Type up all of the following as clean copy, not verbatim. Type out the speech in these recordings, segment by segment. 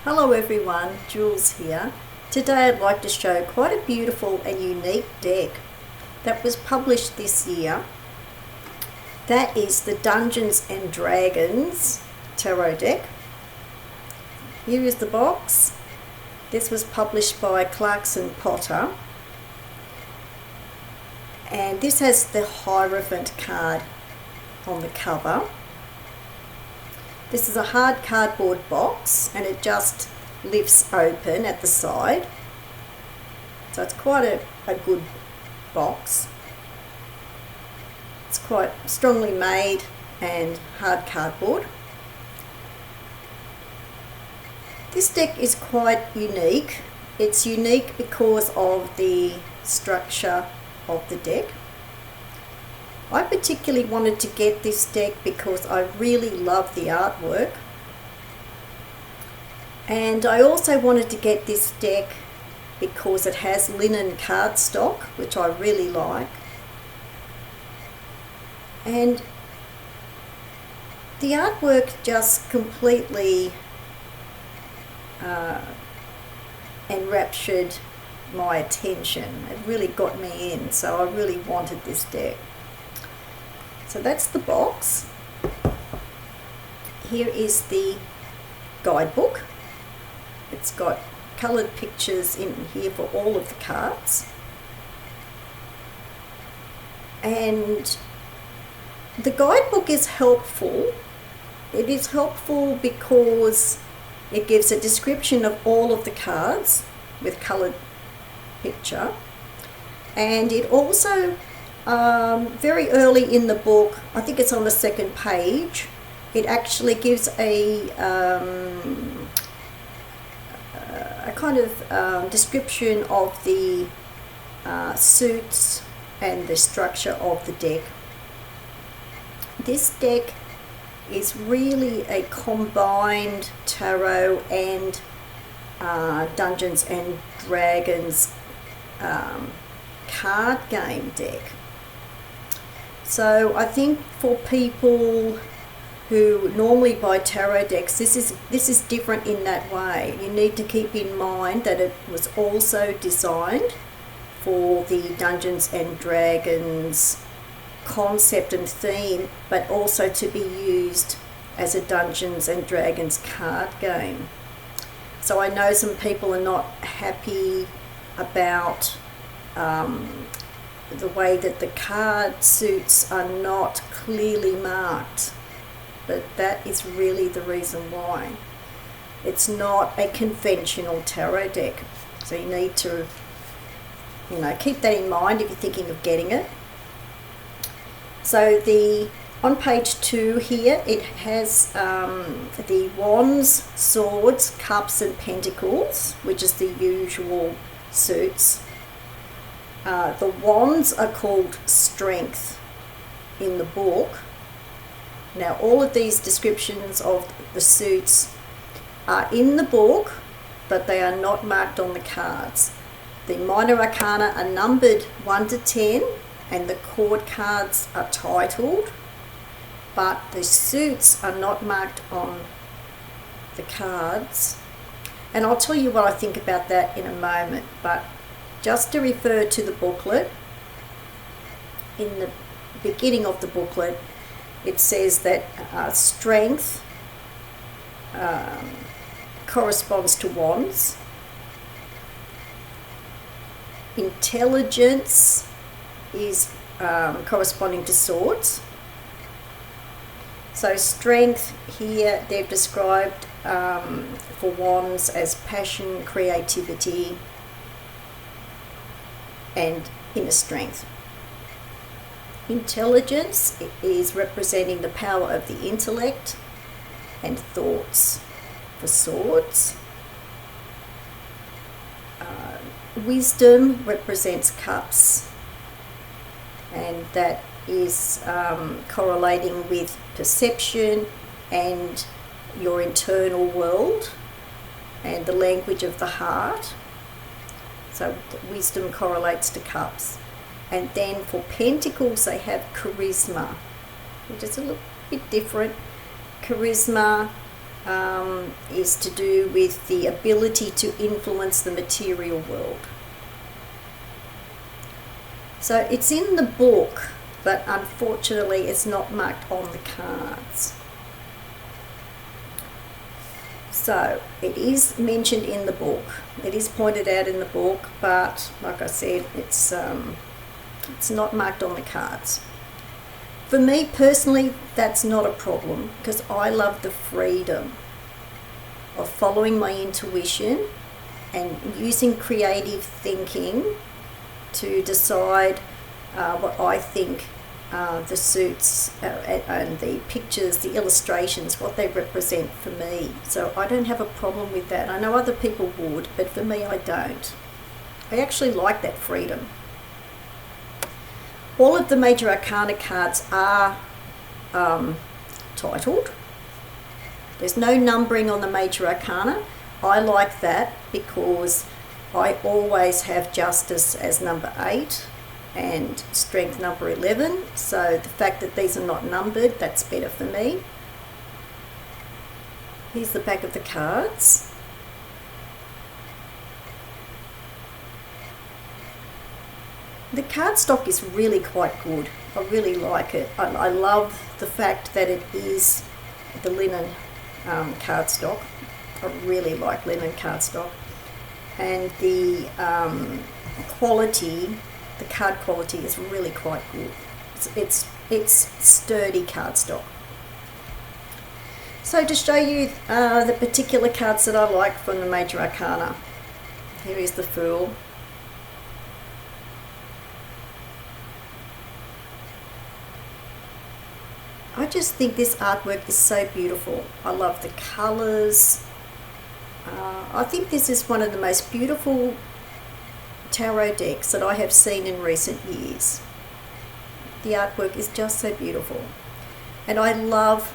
Hello everyone, Jules here. Today I'd like to show quite a beautiful and unique deck that was published this year. That is the Dungeons and Dragons Tarot deck. Here is the box. This was published by Clarkson Potter. And this has the Hierophant card on the cover. This is a hard cardboard box and it just lifts open at the side. So it's quite a good box. It's quite strongly made and hard cardboard. This deck is quite unique. It's unique because of the structure of the deck. I particularly wanted to get this deck because I really love the artwork, and I also wanted to get this deck because it has linen cardstock, which I really like, and the artwork just completely enraptured my attention. It really got me in, so I really wanted this deck. So that's the box. Here is the guidebook. It's got coloured pictures in here for all of the cards. And the guidebook is helpful. It is helpful because it gives a description of all of the cards with coloured picture. And it also very early in the book, I think it's on the second page, it actually gives a kind of description of the suits and the structure of the deck. This deck is really a combined tarot and Dungeons and Dragons card game deck. So I think for people who normally buy tarot decks, this is different in that way. You need to keep in mind that it was also designed for the Dungeons and Dragons concept and theme, but also to be used as a Dungeons and Dragons card game. So I know some people are not happy about the way that the card suits are not clearly marked, but that is really the reason why. It's not a conventional tarot deck, so you need to keep that in mind if you're thinking of getting it. So on page 2 here, it has the wands, swords, cups and pentacles, which is the usual suits. The wands are called strength in the book. Now all of these descriptions of the suits are in the book, but they are not marked on the cards. The minor arcana are numbered 1 to 10 and the court cards are titled, but the suits are not marked on the cards. And I'll tell you what I think about that in a moment, but just to refer to the booklet, in the beginning of the booklet, it says that strength corresponds to wands, intelligence is corresponding to swords. So strength here they've described for wands as passion, creativity and inner strength. Intelligence is representing the power of the intellect and thoughts for swords. Wisdom represents cups, and that is correlating with perception and your internal world and the language of the heart. So wisdom correlates to cups. And then for pentacles, they have charisma, which is a little bit different. Charisma is to do with the ability to influence the material world. So it's in the book, but unfortunately it's not marked on the cards. So it is mentioned in the book, it is pointed out in the book, but like I said, it's not marked on the cards. For me personally, that's not a problem, because I love the freedom of following my intuition and using creative thinking to decide what I think the suits and the pictures, the illustrations, what they represent for me. So I don't have a problem with that. I know other people would, but for me I don't. I actually like that freedom. All of the major arcana cards are titled. There's no numbering on the major arcana. I like that because I always have justice as number 8 and strength number 11. So the fact that these are not numbered, that's better for me. Here's the back of the cards. The cardstock is really quite good. I really like it. I love the fact that it is the linen cardstock. I really like linen cardstock. And the quality, the card quality is really quite good. It's sturdy cardstock. So to show you the particular cards that I like from the major arcana, here is the Fool. I just think this artwork is so beautiful. I love the colours. I think this is one of the most beautiful tarot decks that I have seen in recent years. The artwork is just so beautiful. And I love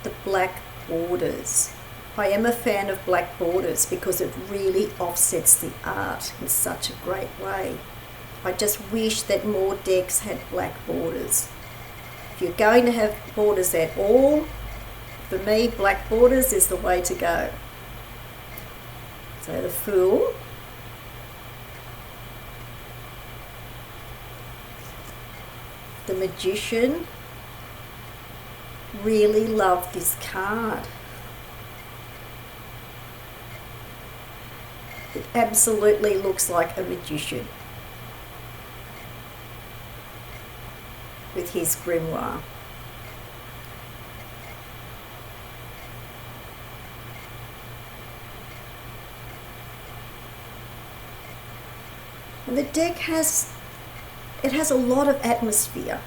the black borders. I am a fan of black borders because it really offsets the art in such a great way. I just wish that more decks had black borders. If you're going to have borders at all, for me, black borders is the way to go. So the Fool. The Magician. Really love this card. It absolutely looks like a magician with his grimoire. And the deck has a lot of atmosphere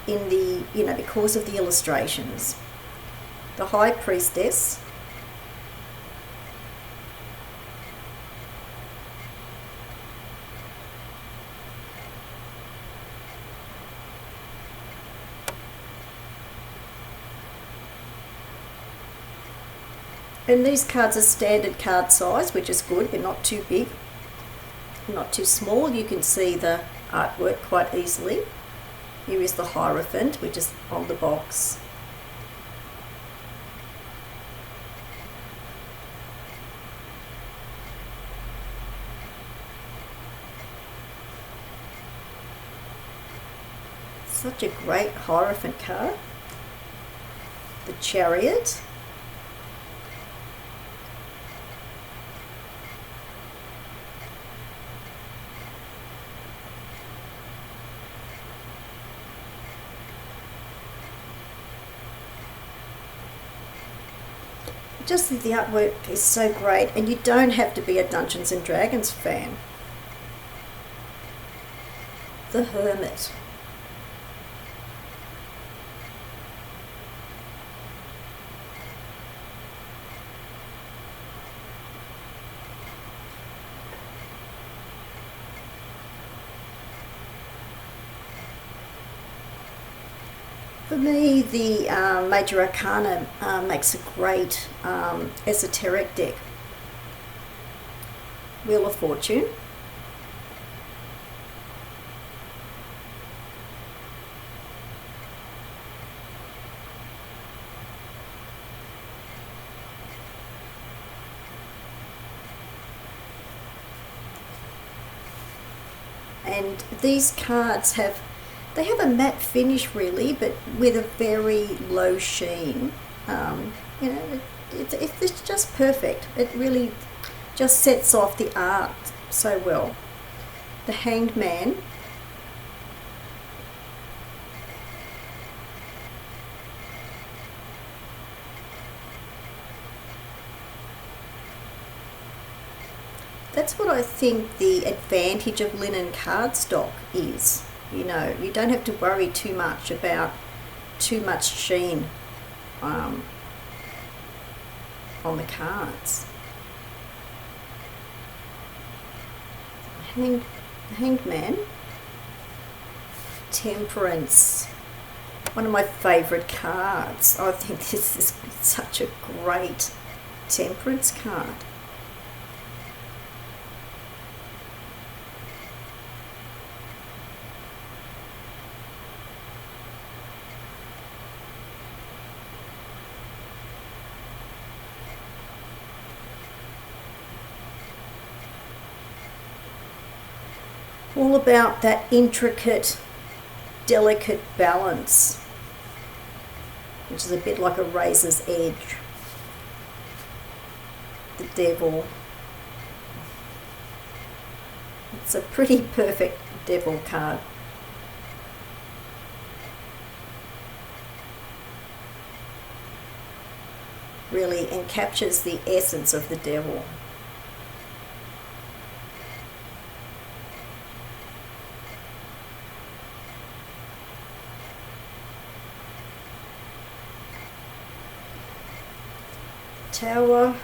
in the, because of the illustrations. The High Priestess. And these cards are standard card size, which is good. They're not too big, not too small. You can see the artwork quite easily. Here is the Hierophant, which is on the box. Such a great Hierophant card. The Chariot. Just the artwork is so great, and you don't have to be a Dungeons and Dragons fan. The Hermit. For me, the Major Arcana makes a great esoteric deck. Wheel of Fortune. And these cards have a matte finish really, but with a very low sheen. You know, it's just perfect. It really just sets off the art so well. The Hanged Man. That's what I think the advantage of linen cardstock is. You know, you don't have to worry too much about too much sheen on the cards. Hanged Man. Temperance. One of my favourite cards. I think this is such a great temperance card. All about that intricate, delicate balance, which is a bit like a razor's edge. The Devil. It's a pretty perfect Devil card. Really encaptures the essence of the Devil. Tower.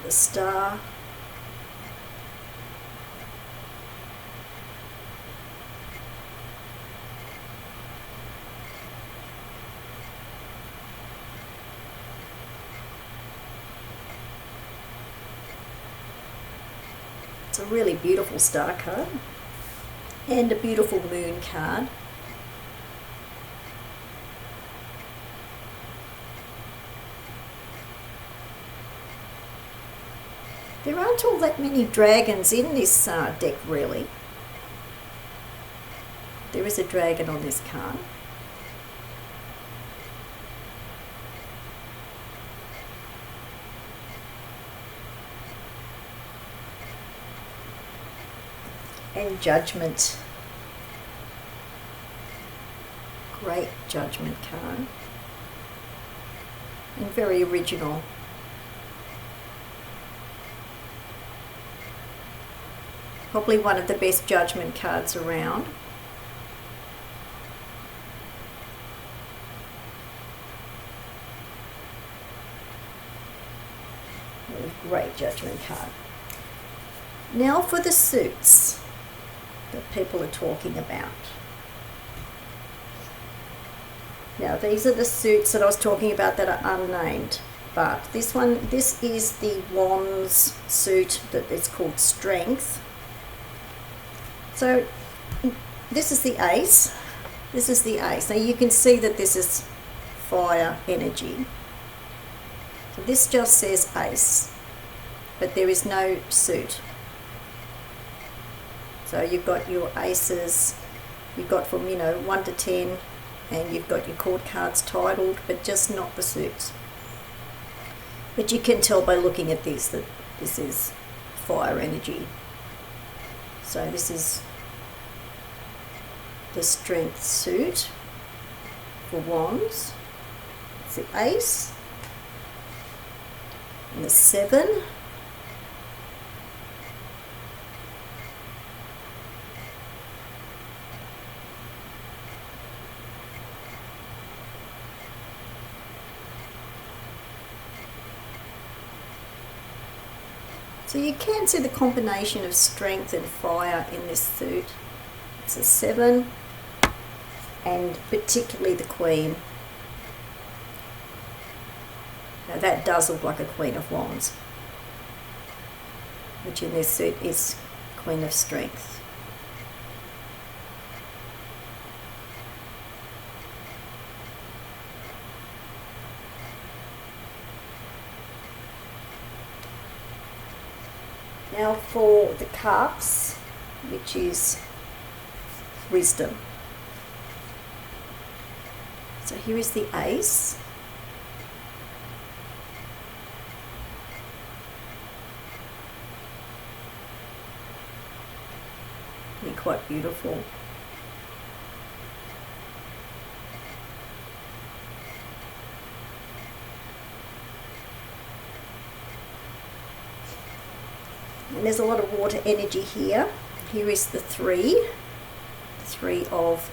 The Star. It's a really beautiful star card and a beautiful moon card. There aren't all that many dragons in this deck really. There is a dragon on this card. And Judgment. Great Judgment card. And very original. Probably one of the best Judgment cards around. Really great Judgment card. Now for the suits that people are talking about. Now these are the suits that I was talking about that are unnamed, but this is the Wands suit that is called Strength. So this is the Ace. This is the Ace. Now you can see that this is fire energy. So this just says Ace, but there is no suit. So you've got your aces, you've got from 1 to 10, and you've got your court cards titled, but just not the suits. But you can tell by looking at this that this is fire energy. So this is the Strength suit for Wands. It's the Ace and the 7. So you can see the combination of strength and fire in this suit. It's a 7, and particularly the Queen. Now that does look like a Queen of Wands, which in this suit is Queen of Strength. Now for the Cups, which is Wisdom. So here is the Ace. Really quite beautiful. And there's a lot of water energy here. Here is the three of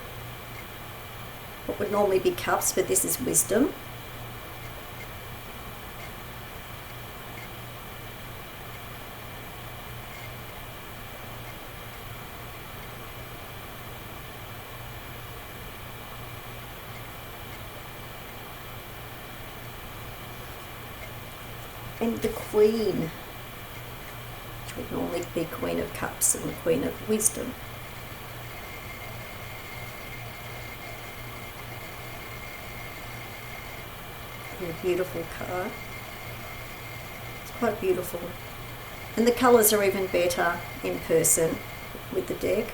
what would normally be cups, but this is wisdom. And the Queen, which would normally be Queen of Cups and the Queen of Wisdom. And a beautiful card. It's quite beautiful. And the colours are even better in person with the deck.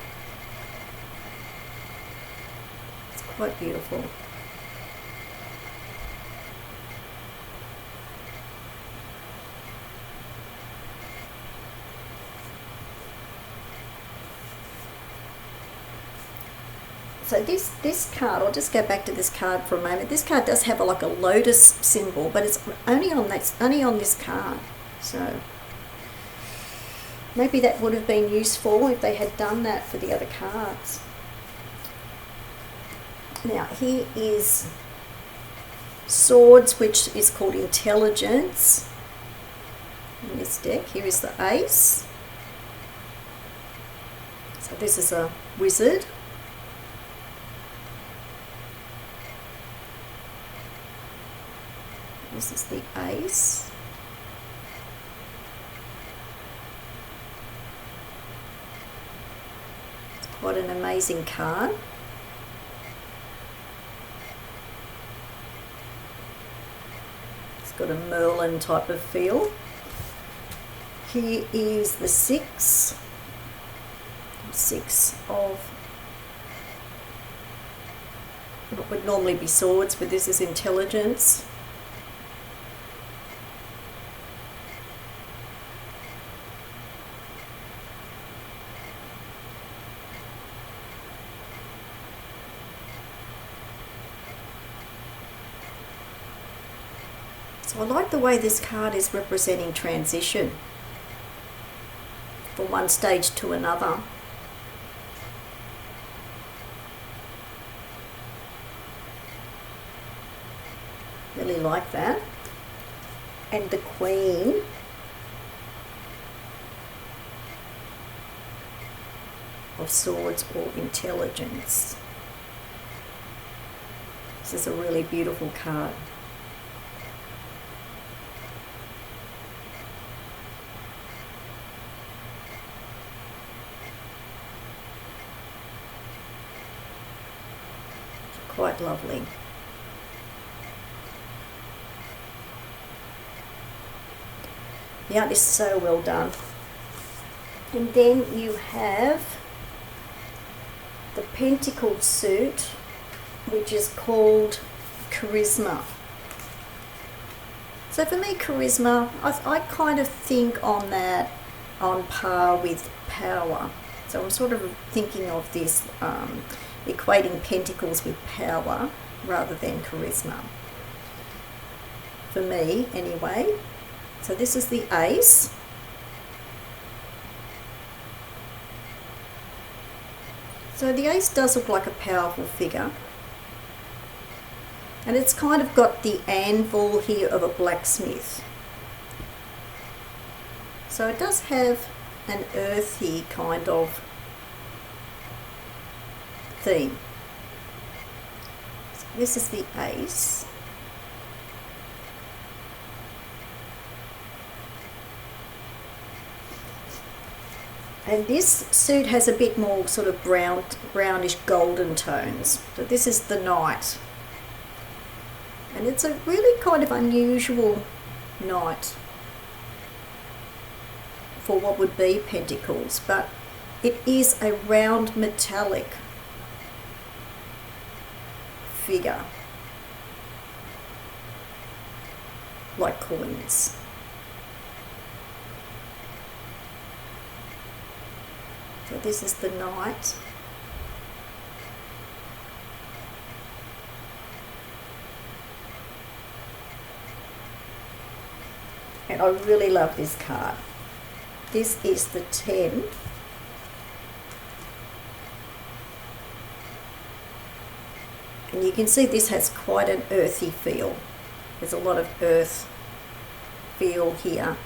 It's quite beautiful. So this card, I'll just go back to this card for a moment. This card does have like a lotus symbol, but it's only on this card. So maybe that would have been useful if they had done that for the other cards. Now here is Swords, which is called Intelligence in this deck. Here is the Ace. So this is a wizard. This is the Ace. It's quite an amazing card. It's got a Merlin type of feel. Here is the Six of what would normally be swords, but this is intelligence. So I like the way this card is representing transition from one stage to another. Really like that. And the Queen. Of Swords or Intelligence. This is a really beautiful card. Quite lovely. The art is so well done. And then you have the Pentacles suit, which is called Charisma. So for me, Charisma, I kind of think on that on par with Power. So I'm sort of thinking of this equating Pentacles with power rather than charisma. For me, anyway. So this is the Ace. So the Ace does look like a powerful figure. And it's kind of got the anvil here of a blacksmith. So it does have an earthy kind of theme. So this is the Ace. And this suit has a bit more sort of brownish golden tones. So this is the Knight. And it's a really kind of unusual Knight for what would be pentacles, but it is a round metallic figure, like coins. So this is the Knight. And I really love this card. This is the 10. And you can see this has quite an earthy feel. There's a lot of earth feel here.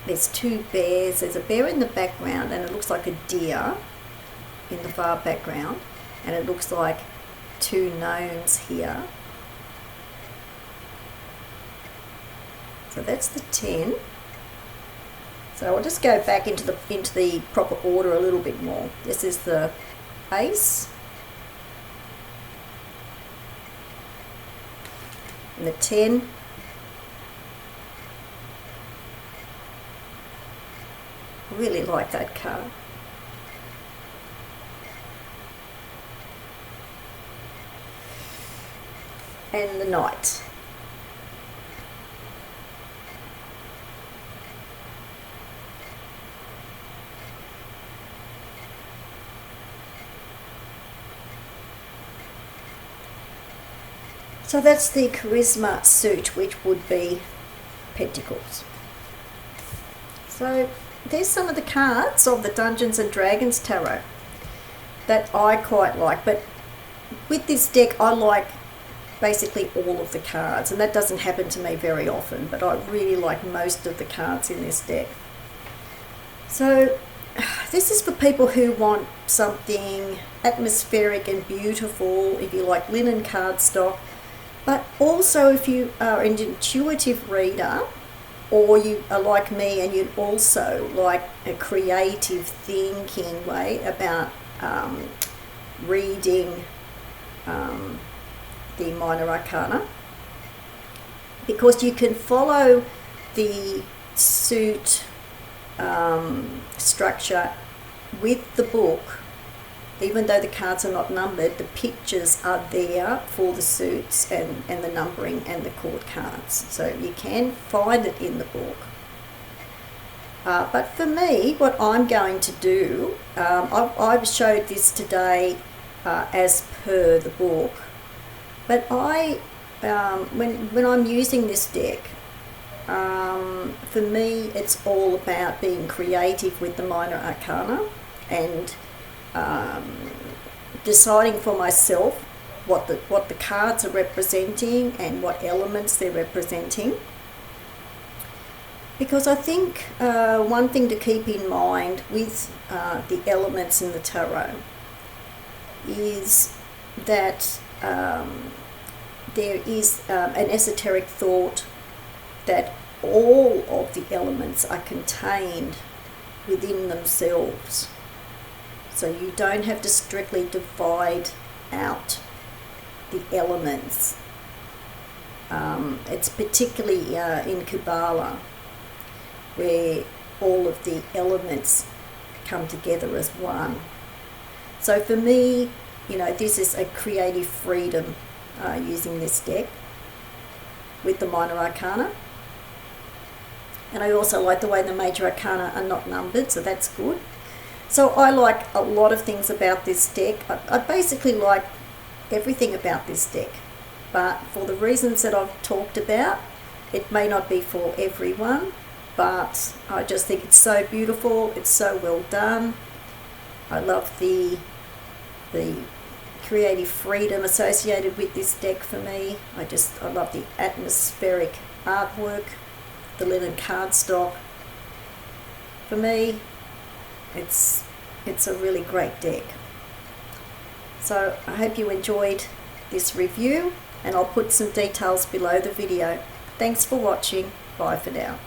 There's two bears. There's a bear in the background and it looks like a deer in the far background. And it looks like two gnomes here. So that's the 10. So I'll just go back into the proper order a little bit more. This is the Ace. And the 10. I really like that card. And the Knight. So that's the Charisma suit, which would be Pentacles. So there's some of the cards of the Dungeons and Dragons Tarot that I quite like, but with this deck I like basically all of the cards, and that doesn't happen to me very often, but I really like most of the cards in this deck. So this is for people who want something atmospheric and beautiful, if you like linen cardstock, but also if you are an intuitive reader, or you are like me and you'd also like a creative thinking way about reading the minor arcana, because you can follow the suit structure with the book. Even though the cards are not numbered, the pictures are there for the suits and the numbering and the court cards. So you can find it in the book. But for me, what I'm going to do, I've showed this today as per the book, but when I'm using this deck, for me it's all about being creative with the minor arcana and deciding for myself what the cards are representing and what elements they're representing. Because I think one thing to keep in mind with the elements in the tarot is that there is an esoteric thought that all of the elements are contained within themselves. So you don't have to strictly divide out the elements. It's particularly in Kabbalah where all of the elements come together as one. So for me, this is a creative freedom using this deck with the minor arcana. And I also like the way the major arcana are not numbered, so that's good. So I like a lot of things about this deck. I basically like everything about this deck, but for the reasons that I've talked about, it may not be for everyone, but I just think it's so beautiful, it's so well done. I love the creative freedom associated with this deck for me. I love the atmospheric artwork, the linen cardstock. For me, it's a really great deck. So I hope you enjoyed this review, and I'll put some details below the video. Thanks for watching. Bye for now.